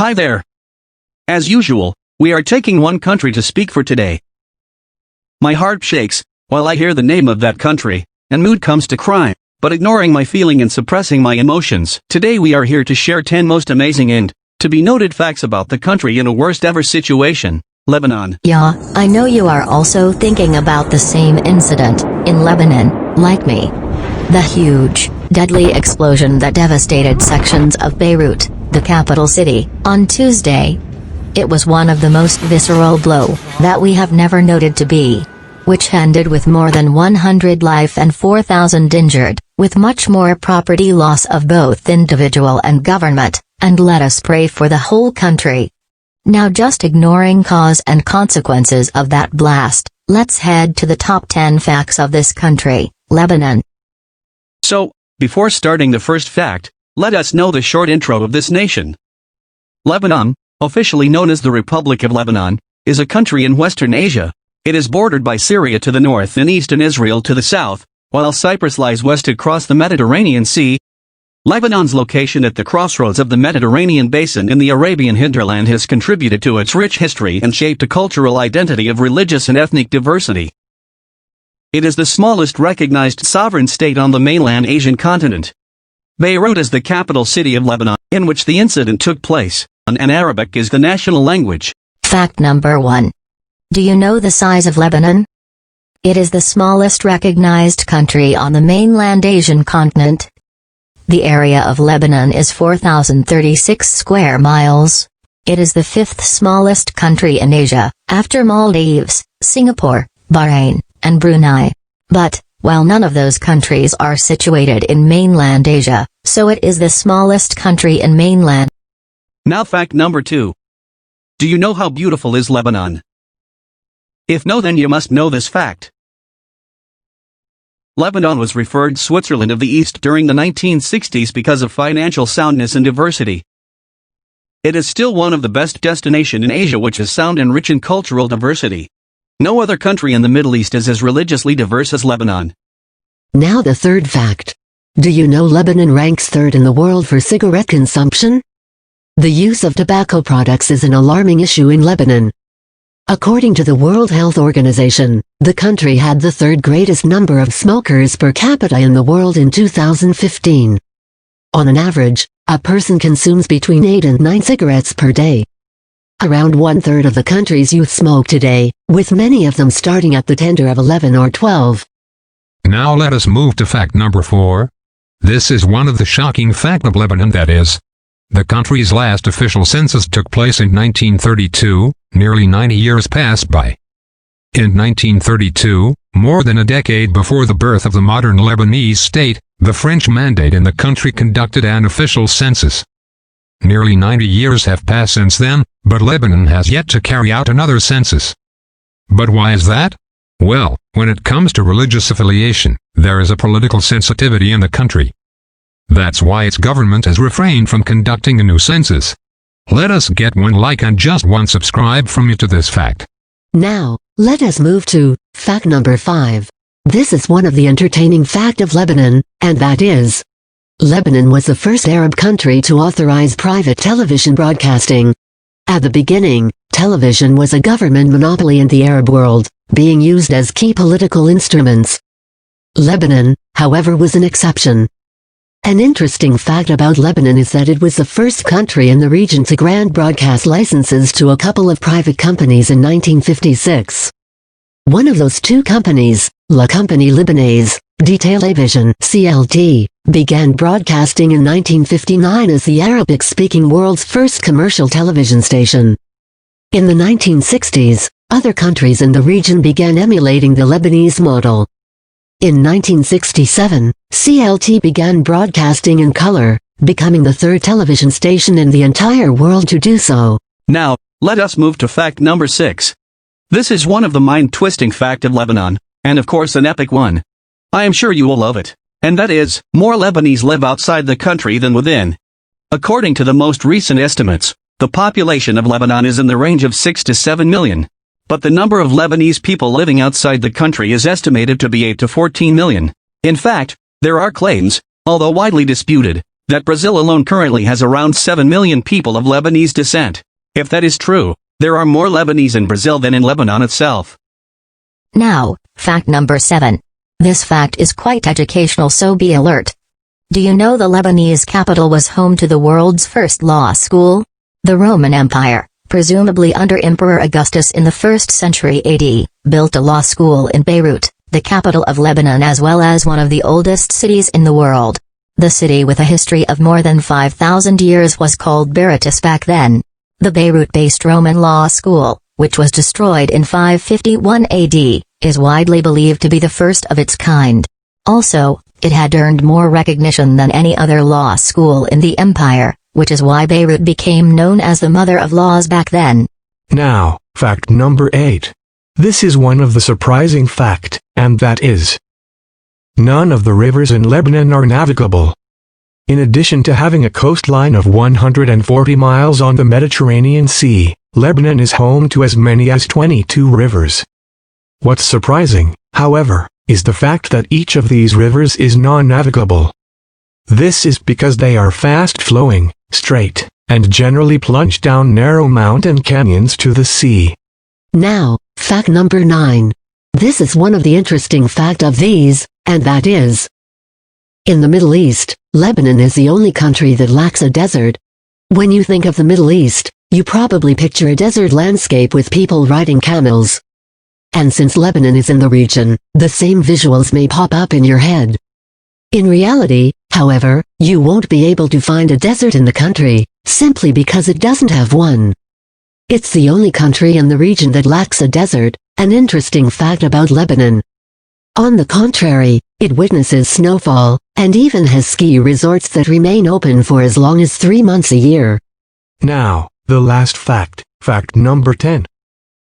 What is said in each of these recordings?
Hi there. As usual, we are taking one country to speak for today. My heart shakes while I hear the name of that country, and mood comes to crime, but ignoring my feeling and suppressing my emotions. Today we are here to share 10 most amazing and, to be noted facts about the country in a worst ever situation, Lebanon. Yeah, I know you are also thinking about the same incident, in Lebanon, like me. The huge, deadly explosion that devastated sections of Beirut, the capital city, on Tuesday. It was one of the most visceral blow that we have never noted to be. Which ended with more than 100 life and 4,000 injured, with much more property loss of both individual and government, and let us pray for the whole country. Now just ignoring cause and consequences of that blast, let's head to the top 10 facts of this country, Lebanon. So, before starting the first fact, let us know the short intro of this nation. Lebanon, officially known as the Republic of Lebanon, is a country in Western Asia. It is bordered by Syria to the north and east and Israel to the south, while Cyprus lies west across the Mediterranean Sea. Lebanon's location at the crossroads of the Mediterranean basin in the Arabian hinterland has contributed to its rich history and shaped a cultural identity of religious and ethnic diversity. It is the smallest recognized sovereign state on the mainland Asian continent. Beirut is the capital city of Lebanon, in which the incident took place, and Arabic is the national language. Fact number 1. Do you know the size of Lebanon? It is the smallest recognized country on the mainland Asian continent. The area of Lebanon is 4,036 square miles. It is the fifth smallest country in Asia, after Maldives, Singapore, Bahrain, and Brunei. But, while none of those countries are situated in mainland Asia, so it is the smallest country in mainland. Now fact number 2. Do you know how beautiful is Lebanon? If no, then you must know this fact. Lebanon was referred Switzerland of the East during the 1960s because of financial soundness and diversity. It is still one of the best destinations in Asia which is sound and rich in cultural diversity. No other country in the Middle East is as religiously diverse as Lebanon. Now the third fact. Do you know Lebanon ranks third in the world for cigarette consumption? The use of tobacco products is an alarming issue in Lebanon. According to the World Health Organization, the country had the third greatest number of smokers per capita in the world in 2015. On an average, a person consumes between 8 and 9 cigarettes per day. Around 1/3 of the country's youth smoke today, with many of them starting at the tender of 11 or 12. Now let us move to fact number 4. This is one of the shocking facts of Lebanon, that is, the country's last official census took place in 1932, nearly 90 years passed by. In 1932, more than a decade before the birth of the modern Lebanese state, the French mandate in the country conducted an official census. Nearly 90 years have passed since then, but Lebanon has yet to carry out another census. But why is that? Well, when it comes to religious affiliation, there is a political sensitivity in the country. That's why its government has refrained from conducting a new census. Let us get one like and just one subscribe from you to this fact. Now, let us move to fact number 5. This is one of the entertaining fact of Lebanon, and that is, Lebanon was the first Arab country to authorize private television broadcasting. At the beginning, television was a government monopoly in the Arab world, being used as key political instruments. Lebanon, however, was an exception. An interesting fact about Lebanon is that it was the first country in the region to grant broadcast licenses to a couple of private companies in 1956. One of those two companies, La Compagnie Libanaise de Télévision (CLT), began broadcasting in 1959 as the Arabic-speaking world's first commercial television station. In the 1960s, other countries in the region began emulating the Lebanese model. In 1967, CLT began broadcasting in color, becoming the third television station in the entire world to do so. Now, let us move to fact number 6. This is one of the mind-twisting fact of Lebanon, and of course an epic one. I am sure you will love it, and that is, more Lebanese live outside the country than within. According to the most recent estimates, the population of Lebanon is in the range of 6 to 7 million. But the number of Lebanese people living outside the country is estimated to be 8 to 14 million. In fact, there are claims, although widely disputed, that Brazil alone currently has around 7 million people of Lebanese descent. If that is true, there are more Lebanese in Brazil than in Lebanon itself. Now, fact number 7. This fact is quite educational, so be alert. Do you know the Lebanese capital was home to the world's first law school? The Roman Empire, presumably under Emperor Augustus in the 1st century AD, built a law school in Beirut, the capital of Lebanon, as well as one of the oldest cities in the world. The city, with a history of more than 5,000 years, was called Berytus back then. The Beirut-based Roman law school, which was destroyed in 551 AD, is widely believed to be the first of its kind. Also, it had earned more recognition than any other law school in the empire, which is why Beirut became known as the mother of laws back then. Now, fact number 8. This is one of the surprising fact, and that is, none of the rivers in Lebanon are navigable. In addition to having a coastline of 140 miles on the Mediterranean Sea, Lebanon is home to as many as 22 rivers. What's surprising, however, is the fact that each of these rivers is non-navigable. This is because they are fast-flowing, straight, and generally plunge down narrow mountain canyons to the sea. Now, fact number 9. This is one of the interesting fact of these, and that is, in the Middle East, Lebanon is the only country that lacks a desert. When you think of the Middle East, you probably picture a desert landscape with people riding camels. And since Lebanon is in the region, the same visuals may pop up in your head. In reality, however, you won't be able to find a desert in the country, simply because it doesn't have one. It's the only country in the region that lacks a desert, an interesting fact about Lebanon. On the contrary, it witnesses snowfall, and even has ski resorts that remain open for as long as 3 months a year. Now, the last fact, fact number 10.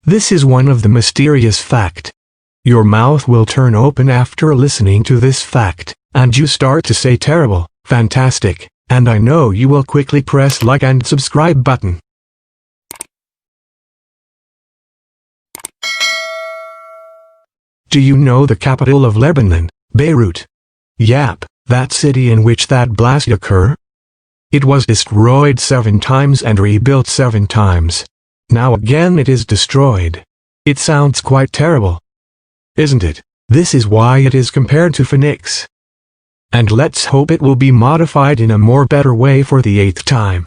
This is one of the mysterious fact. Your mouth will turn open after listening to this fact, and you start to say terrible, fantastic, and I know you will quickly press like and subscribe button. Do you know the capital of Lebanon, Beirut? Yep, that city in which that blast occurred? It was destroyed 7 times and rebuilt 7 times. Now again it is destroyed. It sounds quite terrible, isn't it? This is why it is compared to Phoenix. And let's hope it will be modified in a more better way for the 8th time.